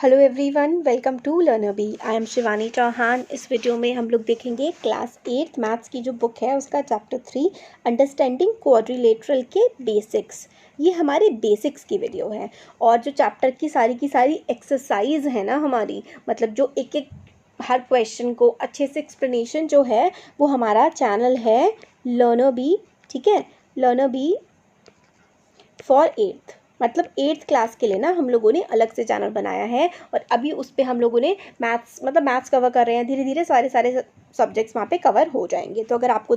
Hello everyone, welcome to Learner Bee. I am Shivani Chauhan. इस video में हम लोग देखेंगे क्लास 8 मैथ्स की जो बुक है उसका चैप्टर 3 अंडरस्टैंडिंग क्वाड्रिलेटरल के बेसिक्स। ये हमारे बेसिक्स की वीडियो है और जो चैप्टर की सारी एक्सरसाइज है ना हमारी, मतलब जो एक एक हर क्वेश्चन को अच्छे से एक्सप्लेनेशन जो है वो हमारा चैनल है लर्नर बी। ठीक है, लर्नर बी फॉर 8th, मतलब 8th क्लास के लिए ना हम लोगों ने अलग से चैनल बनाया है और अभी उस पर हम लोगों ने मैथ्स कवर कर रहे हैं। धीरे धीरे सारे सब्जेक्ट्स वहाँ पे कवर हो जाएंगे। तो अगर आपको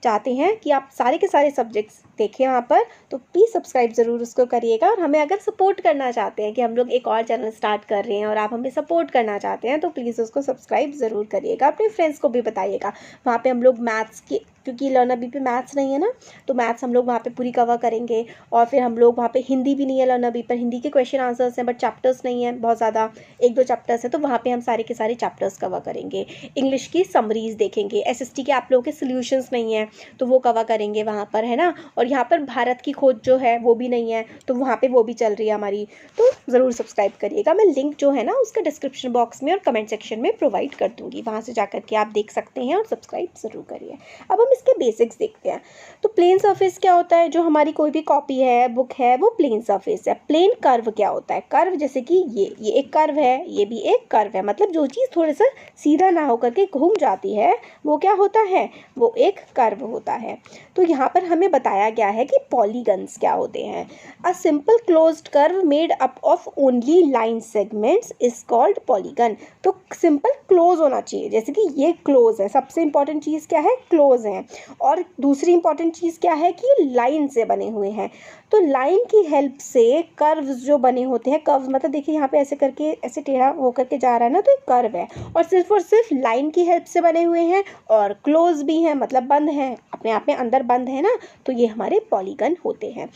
चाहते हैं कि आप सारे के सारे सब्जेक्ट्स देखें वहाँ पर, तो प्लीज़ सब्सक्राइब ज़रूर उसको करिएगा। और हमें अगर सपोर्ट करना चाहते हैं कि हम लोग एक और चैनल स्टार्ट कर रहे हैं और आप हमें सपोर्ट करना चाहते हैं, तो प्लीज़ उसको सब्सक्राइब ज़रूर करिएगा, अपने फ्रेंड्स को भी बताइएगा। वहाँ पे हम लोग मैथ्स की, क्योंकि लर्नर बी पे मैथ्स नहीं है ना, तो मैथ्स हम लोग वहाँ पे पूरी कवर करेंगे। और फिर हम लोग वहाँ पे हिंदी भी नहीं है लर्नर बी पर, हिंदी के क्वेश्चन आंसर्स हैं बट चैप्टर्स नहीं है बहुत ज़्यादा, 1-2 चैप्टर्स हैं, तो वहाँ पे हम सारे के सारे चैप्टर्स कवर करेंगे। इंग्लिश की समरीज देखेंगे, एसएसटी के आप लोगों के सोल्यूशंस नहीं है तो वो कवर करेंगे वहाँ पर, है ना। और यहाँ पर भारत की खोज जो है वो भी नहीं है, तो वहाँ पे वो भी चल रही है हमारी, तो ज़रूर सब्सक्राइब करिएगा। मैं लिंक जो है ना उसका डिस्क्रिप्शन बॉक्स में और कमेंट सेक्शन में प्रोवाइड कर दूँगी, वहाँ से जाकर के आप देख सकते हैं और सब्सक्राइब ज़रूर करिए। अब हम इसके बेसिक्स देखते हैं। तो प्लेन सरफेस क्या होता है? जो हमारी कोई भी कॉपी है, बुक है, वो प्लेन सरफेस है। प्लेन कर्व क्या होता है? कर्व जैसे कि ये एक कर्व है, ये भी एक कर्व है, मतलब जो चीज़ थोड़ा सा सीधा ना होकर के घूम जाती है वो क्या होता है? वो एक कर्व होता है। तो यहाँ पर हमें बताया गया है कि पॉलीगन्स क्या होते हैं। A simple closed curve made up of only line segments is called polygon. तो सिंपल क्लोज होना चाहिए, जैसे कि ये क्लोज है। सबसे इंपॉर्टेंट चीज़ क्या है? क्लोज है। और दूसरी इंपॉर्टेंट चीज़ क्या है कि लाइन से बने हुए हैं। तो लाइन की हेल्प से कर्व्स जो बने होते हैं, कर्व्स मतलब देखिए यहाँ पे ऐसे करके ऐसे टेढ़ा होकर के जा रहा है ना, तो एक कर्व है और सिर्फ लाइन की हेल्प से बने हुए हैं और क्लोज भी हैं, मतलब बंद हैं, अपने आप में अंदर बंद है ना, तो ये हमारे पॉलीगन होते हैं।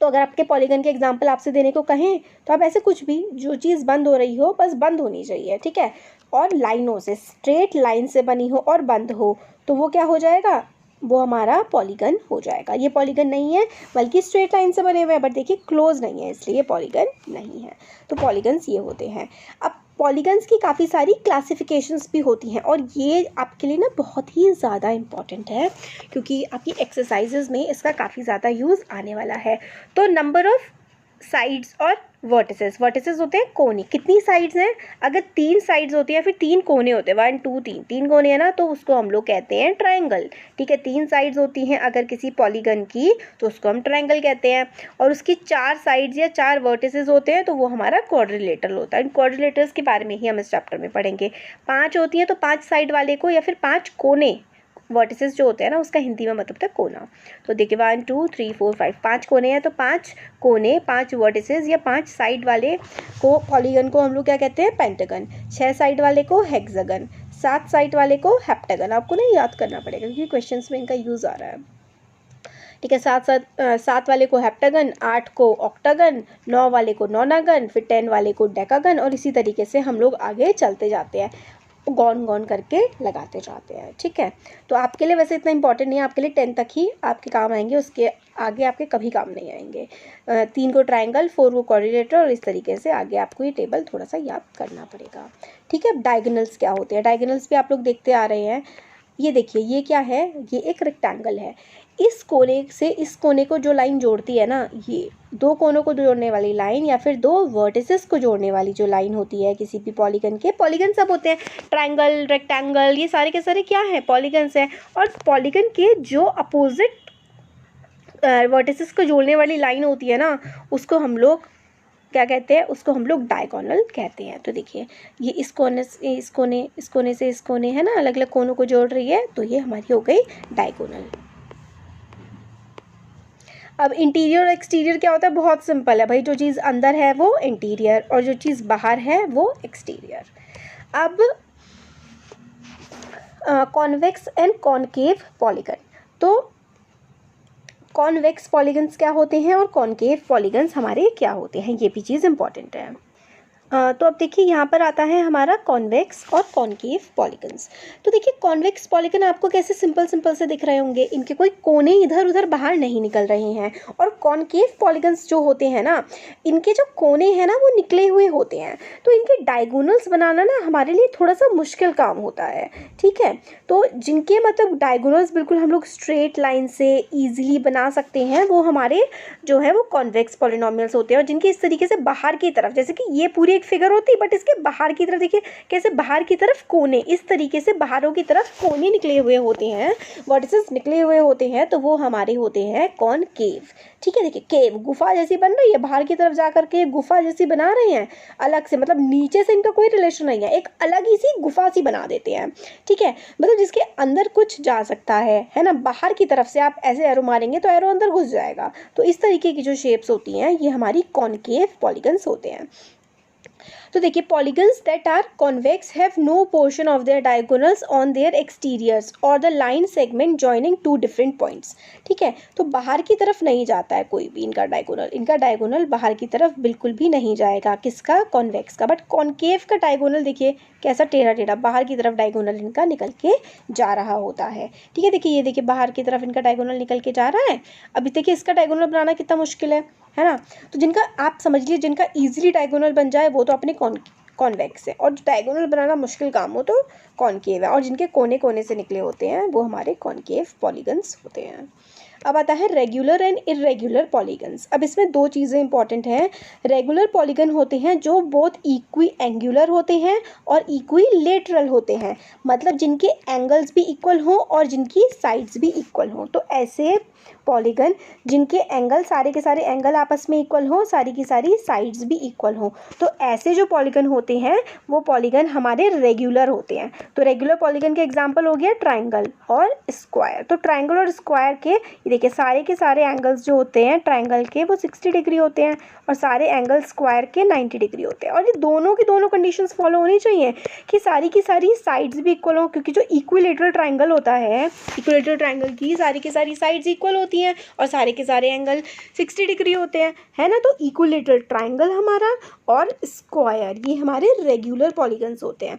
तो अगर आपके पॉलीगन के एग्जाम्पल आपसे देने को कहें तो आप ऐसे कुछ भी, जो चीज़ बंद हो रही हो बस बंद होनी चाहिए, ठीक है, और लाइनों से, स्ट्रेट लाइन से बनी हो और बंद हो, तो वो क्या हो जाएगा? वो हमारा पॉलीगन हो जाएगा। ये पॉलीगन नहीं है बल्कि स्ट्रेट लाइन से बने हुए हैं, बट देखिए क्लोज नहीं है इसलिए ये पॉलीगन नहीं है। तो पॉलीगन्स ये होते हैं। अब पॉलीगन्स की काफ़ी सारी क्लासिफिकेशंस भी होती हैं और ये आपके लिए ना बहुत ही ज़्यादा इम्पॉर्टेंट है, क्योंकि आपकी एक्सरसाइजेज में इसका काफ़ी ज़्यादा यूज़ आने वाला है। तो नंबर ऑफ साइड्स और वर्टिसेस होते हैं कोने। कितनी साइड्स हैं? अगर 3 साइड्स होती हैं, फिर 3 कोने होते हैं, 1 2 3 कोने हैं ना, तो उसको हम लोग कहते हैं ट्रायंगल। ठीक है, 3 साइड्स होती हैं अगर किसी पॉलीगन की, तो उसको हम ट्रायंगल कहते हैं। और उसकी 4 साइड्स या 4 वर्टिसेस होते हैं तो वो हमारा क्वाड्रिलेटरल होता है। इन क्वाड्रिलेटर्स के बारे में ही हम इस चैप्टर में पढ़ेंगे। 5 होती हैं तो 5 साइड वाले को, या फिर 5 कोने, वर्टिसेस जो होते हैं ना उसका हिंदी में मतलब होता है कोना। तो देखिए 1 2 3 4 5, 5 कोने हैं, तो 5 कोने, 5 वर्टिसेस या 5 साइड वाले को, पॉलीगन को हम लोग क्या कहते हैं? पेंटागन। 6 साइड वाले को हेक्सागन, 7 साइड वाले को हेप्टागन। आपको नहीं याद करना पड़ेगा क्योंकि क्वेश्चंस में इनका यूज़ आ रहा है। ठीक है, 7 वाले को हेप्टागन, 8 को ऑक्टागन, 9 वाले को नोनागन, फिर 10 वाले को डेकागन, और इसी तरीके से हम लोग आगे चलते जाते हैं, गौन करके लगाते जाते हैं। ठीक है, तो आपके लिए वैसे इतना इंपॉर्टेंट नहीं है, आपके लिए 10 तक ही आपके काम आएंगे, उसके आगे आपके कभी काम नहीं आएंगे। 3 को ट्रायंगल, 4 को कोऑर्डिनेटर, और इस तरीके से आगे आपको ये टेबल थोड़ा सा याद करना पड़ेगा। ठीक है, अब डायगोनल्स क्या होते हैं? डायगोनल्स भी आप लोग देखते आ रहे हैं। ये देखिए, ये क्या है? ये एक रेक्टेंगल है। इस कोने से इस कोने को जो लाइन जोड़ती है ना, ये 2 कोनों को जोड़ने वाली लाइन या फिर 2 वर्टिसेस को जोड़ने वाली जो लाइन होती है किसी भी पॉलीगन के, पॉलीगन सब होते हैं, ट्रायंगल, रेक्टेंगल, ये सारे के सारे क्या है? पॉलीगन्स हैं। और पॉलीगन के जो अपोजिट वर्टिसेस को जोड़ने वाली लाइन होती है ना, उसको हम लोग क्या कहते हैं? उसको हम लोग डायगोनल कहते हैं। तो देखिए, ये इस कोने से इस कोने है ना, अलग अलग कोनों को जोड़ रही है, तो ये हमारी हो गई डायगोनल। अब इंटीरियर और एक्सटीरियर क्या होता है? बहुत सिंपल है भाई, जो चीज़ अंदर है वो इंटीरियर और जो चीज़ बाहर है वो एक्सटीरियर। अब कॉन्वेक्स एंड कॉनकेव पॉलीगन। तो कॉन्वेक्स पॉलीगन्स क्या होते हैं और कॉनकेव पॉलीगन्स हमारे क्या होते हैं, ये भी चीज़ इंपॉर्टेंट है। तो अब देखिए यहाँ पर आता है हमारा कॉन्वेक्स और कॉनकेव पॉलीगन्स। तो देखिए कॉन्वेक्स पॉलीगन आपको कैसे सिंपल सिंपल से दिख रहे होंगे, इनके कोई कोने इधर उधर बाहर नहीं निकल रहे हैं। और कॉनकेव पॉलीगन्स जो होते हैं ना, इनके जो कोने हैं ना वो निकले हुए होते हैं। तो इनके डायगोनल्स बनाना ना हमारे लिए थोड़ा सा मुश्किल काम होता है, ठीक है। तो जिनके मतलब डायगोनल्स बिल्कुल हम लोग स्ट्रेट लाइन से ईजिली बना सकते हैं, वो हमारे जो है वो कॉन्वेक्स पॉलिनोमियल्स होते हैं। और जिनके इस तरीके से बाहर की तरफ, जैसे कि ये पूरी एक फिगर होती है बट इसके बाहर की तरफ देखिए कैसे बाहर की तरफ कोने, इस तरीके से बाहरों की तरफ कोने निकले हुए होते हैं, वर्टिसेस निकले हुए होते हैं, तो वो हमारे होते हैं कॉनकेव, ठीक है। देखिए केव गुफा जैसी बन रही है, बाहर की तरफ जा करके गुफा जैसी बना रहे हैं अलग से, मतलब नीचे से इनका कोई रिलेशन नहीं है, एक अलग ही सी गुफा सी बना देते हैं, ठीक है। मतलब जिसके अंदर कुछ जा सकता है ना। बाहर की तरफ से आप ऐसे एरो मारेंगे तो एरो अंदर घुस जाएगा। तो इस तरीके की जो शेप्स होती हैं ये हमारी कॉनकेव पॉलीगन्स होते हैं। तो देखिए polygons that are convex have no portion of their diagonals on their exteriors और the line segment joining two different points, ठीक है। तो बाहर की तरफ नहीं जाता है कोई भी इनका डायगोनल बाहर की तरफ बिल्कुल भी नहीं जाएगा, किसका, कॉन्वेक्स का। बट कॉनकेव का डायगोनल देखिए कैसा टेढ़ा टेढ़ा बाहर की तरफ डायगोनल इनका निकल के जा रहा होता है, ठीक है। देखिए ये देखिए बाहर की तरफ इनका डायगोनल निकल के जा रहा है। अभी देखिए इसका डायगोनल बनाना कितना मुश्किल है ना। तो जिनका आप समझ लीजिए जिनका ईजिली डायगोनल बन जाए वो तो अपने कॉन्वेक्स है, और डायगोनल बनाना मुश्किल काम हो तो कॉनकेव है, और जिनके कोने कोने से निकले होते हैं वो हमारे कॉनकेव पॉलीगन्स होते हैं। अब आता है रेगुलर एंड इरेगुलर पॉलीगन्स। अब इसमें दो चीज़ें इंपॉर्टेंट हैं। रेगुलर पॉलीगन होते हैं जो बोथ इक्वी एंगुलर होते हैं और इक्वी लेटरल होते हैं, मतलब जिनके एंगल्स भी इक्वल हों और जिनकी साइड्स भी इक्वल हों। तो ऐसे पॉलीगन जिनके एंगल, सारे के सारे एंगल आपस में इक्वल हों, सारी की सारी साइड्स भी इक्वल हों, तो ऐसे जो पॉलीगन होते हैं वो पॉलीगन हमारे रेगुलर होते हैं। तो रेगुलर पॉलीगन के एग्जांपल हो गया ट्राइंगल और स्क्वायर। तो ट्राइंगल और स्क्वायर के देखिए सारे के सारे एंगल्स जो होते हैं ट्राइंगल के वो 60 डिग्री होते हैं और सारे एंगल स्क्वायर के 90 डिग्री होते हैं। और ये दोनों की दोनों कंडीशंस फॉलो होनी चाहिए कि सारी की सारी साइड्स भी इक्वल हो, क्योंकि जो इक्विलेटरल ट्राइंगल होता है, इक्विलेटरल ट्राइंगल की सारी साइड्स इक्वल होती हैं और सारे के सारे एंगल 60 डिग्री होते हैं, है ना। तो इक्विलेटरल ट्राइंगल हमारा और स्क्वायर ये हमारे रेगुलर पॉलीगन्स होते हैं।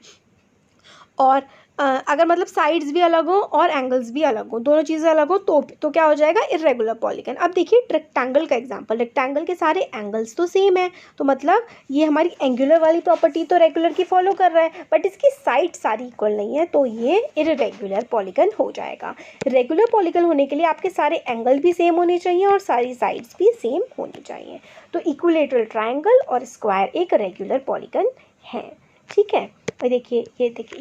और अगर मतलब साइड्स भी अलग हो और एंगल्स भी अलग हो, दोनों चीज़ें अलग हो तो क्या हो जाएगा, इरेगुलर पॉलीगन। अब देखिए रेक्टेंगल का एग्जांपल, रेक्टेंगल के सारे एंगल्स तो सेम है, तो मतलब ये हमारी एंगुलर वाली प्रॉपर्टी तो रेगुलर की फॉलो कर रहा है, बट इसकी साइड सारी इक्वल नहीं है, तो ये इरेगुलर पॉलीगन हो जाएगा। रेगुलर पॉलीगन होने के लिए आपके सारे एंगल भी सेम होने चाहिए और सारी साइड्स भी सेम होनी चाहिए। तो इक्विलेटरल ट्राइंगल और स्क्वायर एक रेगुलर पॉलीगन है, ठीक है। और देखिए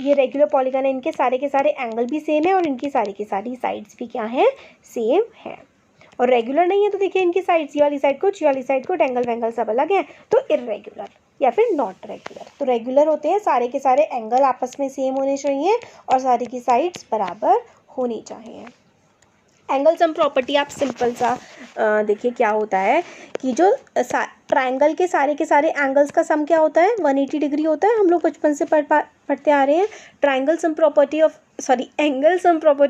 ये रेगुलर पॉलीगन है, इनके सारे के सारे एंगल भी सेम है और इनकी सारी की सारी साइड्स भी क्या हैं, सेम है। और रेगुलर नहीं है तो देखिए इनकी साइड्स, ये वाली साइड को, ये वाली साइड को, एंगल वेंगल सब अलग हैं, तो इरेगुलर या फिर नॉट रेगुलर। तो रेगुलर होते हैं सारे के सारे एंगल आपस में सेम होने चाहिए और सारी की साइड्स बराबर होनी चाहिए। एंगल सम प्रॉपर्टी आप सिंपल सा देखिए क्या होता है कि जो ट्राइंगल के सारे एंगल्स का सम क्या होता है, 180 डिग्री होता है। हम लोग बचपन से पढ़ते आ रहे हैं। Angle sum property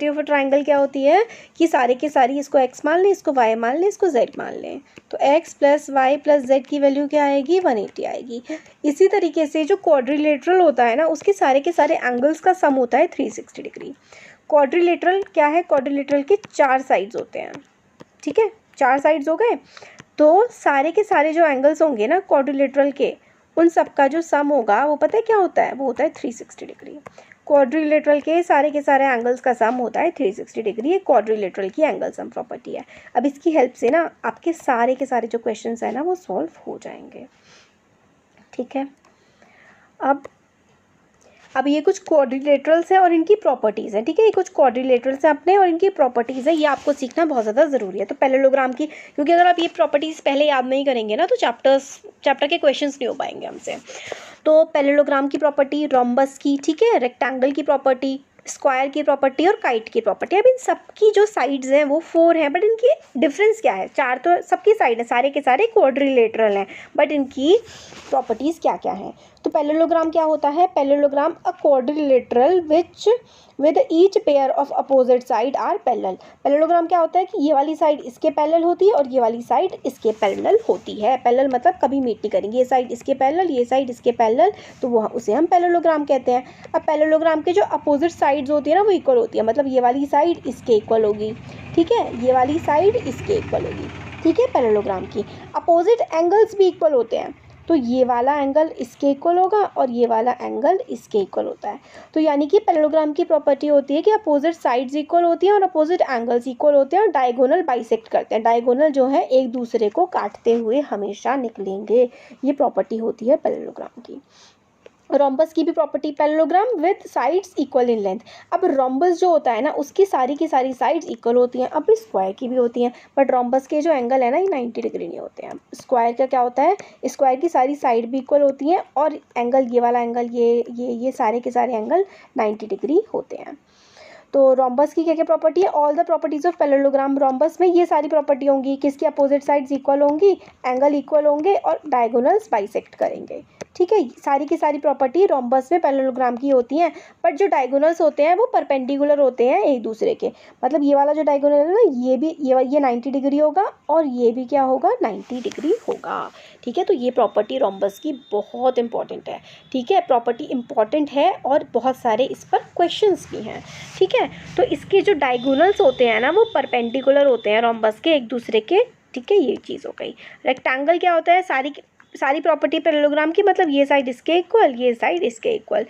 of a triangle क्या होती है कि सारे के सारी इसको x मान लें, इसको y मान लें, इसको z मान लें, तो x plus Y plus z की वैल्यू क्या आएगी, 180 आएगी। इसी तरीके से जो क्वाड्रिलेटरल होता है ना, उसके सारे के सारे एंगल्स का सम होता है 360 डिग्री। क्वाड्रिलेटरल क्या है, क्वाड्रिलेटरल के 4 साइड्स होते हैं, ठीक है, 4 साइड्स हो गए। तो सारे के सारे जो एंगल्स होंगे ना क्वाड्रिलेटरल के, उन सब का जो सम होगा वो पता है क्या होता है, वो होता है 360 डिग्री। क्वाड्रिलेटरल के सारे एंगल्स का सम होता है 360 डिग्री। ये क्वाड्रिलेटरल की एंगल सम प्रॉपर्टी है। अब इसकी हेल्प से ना आपके सारे के सारे जो क्वेश्चंस है ना वो सॉल्व हो जाएंगे, ठीक है। अब ये कुछ क्वाड्रिलेटरल्स हैं और इनकी प्रॉपर्टीज़ हैं, ठीक है। ये कुछ क्वाड्रिलेटरल्स हैं अपने और इनकी प्रॉपर्टीज़ है, ये आपको सीखना बहुत ज़्यादा ज़रूरी है। तो पैरेललोग्राम की, क्योंकि अगर आप ये प्रॉपर्टीज़ पहले याद नहीं करेंगे ना तो चैप्टर के क्वेश्चंस नहीं हो पाएंगे हमसे। तो पैरेललोग्राम की प्रॉपर्टी, रोम्बस की, ठीक है, रेक्टेंगल की प्रॉपर्टी, स्क्वायर की प्रॉपर्टी और काइट की प्रॉपर्टी। अब इन सबकी जो साइड्स हैं वो 4 हैं, बट इनकी डिफरेंस क्या है, 4 तो सबकी साइड है, सारे के सारे क्वाड्रिलेटरल हैं, बट इनकी प्रॉपर्टीज़ क्या क्या हैं। तो पैरेललोग्राम क्या होता है, parallelogram a quadrilateral which with each pair of opposite side are parallel. Parallelogram क्या होता है कि ये वाली साइड इसके पैरेलल होती है और ये वाली साइड इसके पैरेलल होती है। पैरेलल मतलब कभी मीट नहीं करेंगे, ये साइड इसके पैरेलल, ये साइड इसके पैरेलल, तो वो उसे हम पैरेललोग्राम कहते हैं। अब पैरेललोग्राम के जो अपोजिट साइड्स होती है ना वो इक्वल होती है, मतलब ये वाली साइड इसके इक्वल होगी, ठीक है, ये वाली साइड इसके इक्वल होगी, ठीक है। पैरेललोग्राम की अपोजिट एंगल्स भी इक्वल होते हैं, तो ये वाला एंगल इसके इक्वल होगा और ये वाला एंगल इसके इक्वल होता है। तो यानी कि पैरेललोग्राम की प्रॉपर्टी होती है कि अपोजिट साइड्स इक्वल होती हैं और अपोजिट एंगल्स इक्वल होते हैं और डायगोनल बाइसेक्ट करते हैं। डायगोनल जो है एक दूसरे को काटते हुए हमेशा निकलेंगे, ये प्रॉपर्टी होती है पैरेललोग्राम की। रोम्बस की भी property, parallelogram with sides equal in length. अब रोम्बस जो होता है ना उसकी सारी की सारी साइड्स इक्वल होती हैं, अब स्क्वायर की भी होती हैं, बट रोम्बस के जो एंगल है ना ये 90 डिग्री नहीं होते हैं। स्क्वायर का क्या होता है, स्क्वायर की सारी साइड भी इक्वल होती हैं और एंगल, ये वाला एंगल, ये सारे के सारे एंगल 90 डिग्री होते हैं। तो रोम्बस की क्या क्या प्रॉपर्टी है, all the properties of parallelogram. Rhombus में ये सारी प्रॉपर्टी होंगी, किसकी अपोजिट साइड्स इक्वल होंगी, एंगल इक्वल होंगे और डायगोनल्स बाइसेक्ट करेंगे, ठीक है। सारी की सारी प्रॉपर्टी रोम्बस में पैरेललोग्राम की होती हैं, बट जो डायगोनल्स होते हैं वो परपेंडिकुलर होते हैं एक दूसरे के। मतलब ये वाला जो डायगोनल है ना ये भी ये 90 डिग्री होगा और ये भी क्या होगा, 90 डिग्री होगा, ठीक है। तो ये प्रॉपर्टी रोम्बस की बहुत इंपॉर्टेंट है, ठीक है, प्रॉपर्टी इंपॉर्टेंट है और बहुत सारे इस पर क्वेश्चंस भी हैं, ठीक है। तो इसके जो डायगोनल्स होते हैं ना वो परपेंडिकुलर होते हैं रोम्बस के एक दूसरे के, ठीक है, ये चीज़ हो गई। रेक्टेंगल क्या होता है, सारी प्रॉपर्टी पैरेललोग्राम की, मतलब ये साइड इसके इक्वल, ये साइड इसके इक्वल,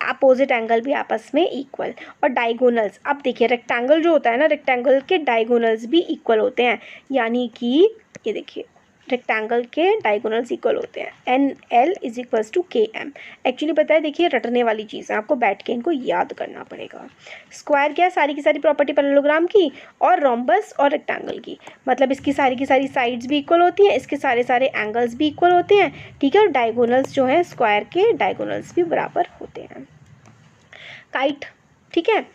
अपोजिट एंगल भी आपस में इक्वल। और डायगोनल्स, अब देखिए रेक्टेंगल जो होता है ना, रेक्टेंगल के डायगोनल्स भी इक्वल होते हैं, यानी कि ये देखिए रेक्टेंगल के डायगोनल्स इक्वल होते हैं, NL is equals to KM। Actually पता है, देखिए रटने वाली चीज़ है, आपको बैठ के इनको याद करना पड़ेगा। स्क्वायर क्या है, सारी की सारी प्रॉपर्टी पैरेललोग्राम की, और रोम्बस और रेक्टेंगल की, मतलब इसकी सारी की सारी साइड्स भी इक्वल होती हैं, इसके सारे सारे एंगल्स भी इक्वल होते हैं, ठीक है। और डायगोनल्स जो हैं स्क्वायर के डायगोनल्स भी बराबर होते हैं। काइट, ठीक है,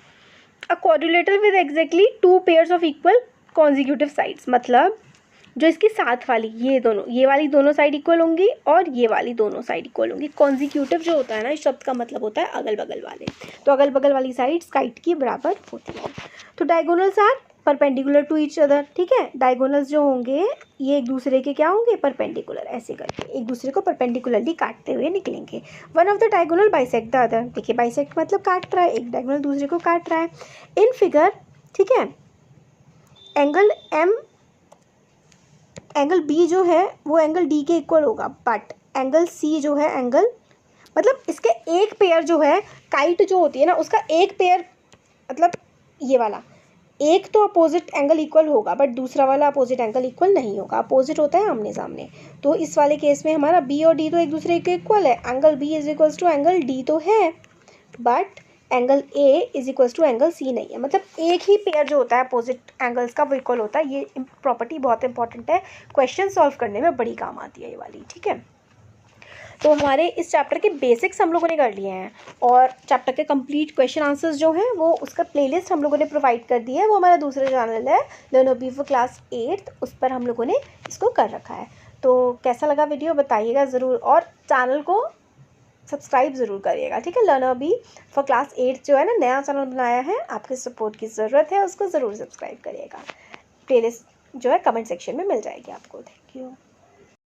अ quadrilateral with exactly 2 pairs of equal consecutive sides, मतलब जो इसकी साथ वाली ये वाली दोनों साइड इक्वल होंगी और ये वाली दोनों साइड इक्वल होंगी। कॉन्जिक्यूटिव जो होता है ना इस शब्द का मतलब होता है अगल बगल वाले, तो अगल बगल वाली साइड काइट की बराबर होती है। तो diagonals are perpendicular to each other, ठीक है, डायगोनल्स जो होंगे ये एक दूसरे के क्या होंगे, परपेंडिकुलर, ऐसे करके एक दूसरे को परपेंडिकुलरली काटते हुए निकलेंगे। One of the diagonal bisect the other, देखिए बाइसेक्ट मतलब काट रहा है, एक डायगोनल दूसरे को काट रहा है। इन फिगर, ठीक है, एंगल B जो है वो एंगल D के इक्वल होगा, बट एंगल C जो है एंगल, मतलब इसके एक पेयर जो है, काइट जो होती है ना उसका एक पेयर, मतलब ये वाला एक तो अपोजिट एंगल इक्वल होगा बट दूसरा वाला अपोजिट एंगल इक्वल नहीं होगा, अपोजिट होता है आमने सामने। तो इस वाले केस में हमारा B और D तो एक दूसरे के इक्वल है, angle B is equals to angle D तो है, but angle A is equals to angle C नहीं है, मतलब एक ही पेयर जो होता है अपोजिट एंगल्स का वो इक्वल होता है। ये प्रॉपर्टी बहुत इंपॉर्टेंट है, क्वेश्चन सॉल्व करने में बड़ी काम आती है ये वाली, ठीक है। तो हमारे इस चैप्टर के बेसिक्स हम लोगों ने कर लिए हैं और चैप्टर के कंप्लीट क्वेश्चन आंसर्स जो हैं वो उसका प्लेलिस्ट हम लोगों ने प्रोवाइड कर दी है, वो हमारा दूसरा चैनल है लर्नर फॉर क्लास 8, उस पर हम लोगों ने इसको कर रखा है। तो कैसा लगा वीडियो बताइएगा ज़रूर और चैनल को सब्सक्राइब ज़रूर करिएगा, ठीक है। लर्नर फॉर क्लास 8 जो है ना नया चैनल बनाया है, आपके सपोर्ट की ज़रूरत है, उसको ज़रूर सब्सक्राइब करिएगा। प्लेलिस्ट जो है कमेंट सेक्शन में मिल जाएगी आपको। Thank you.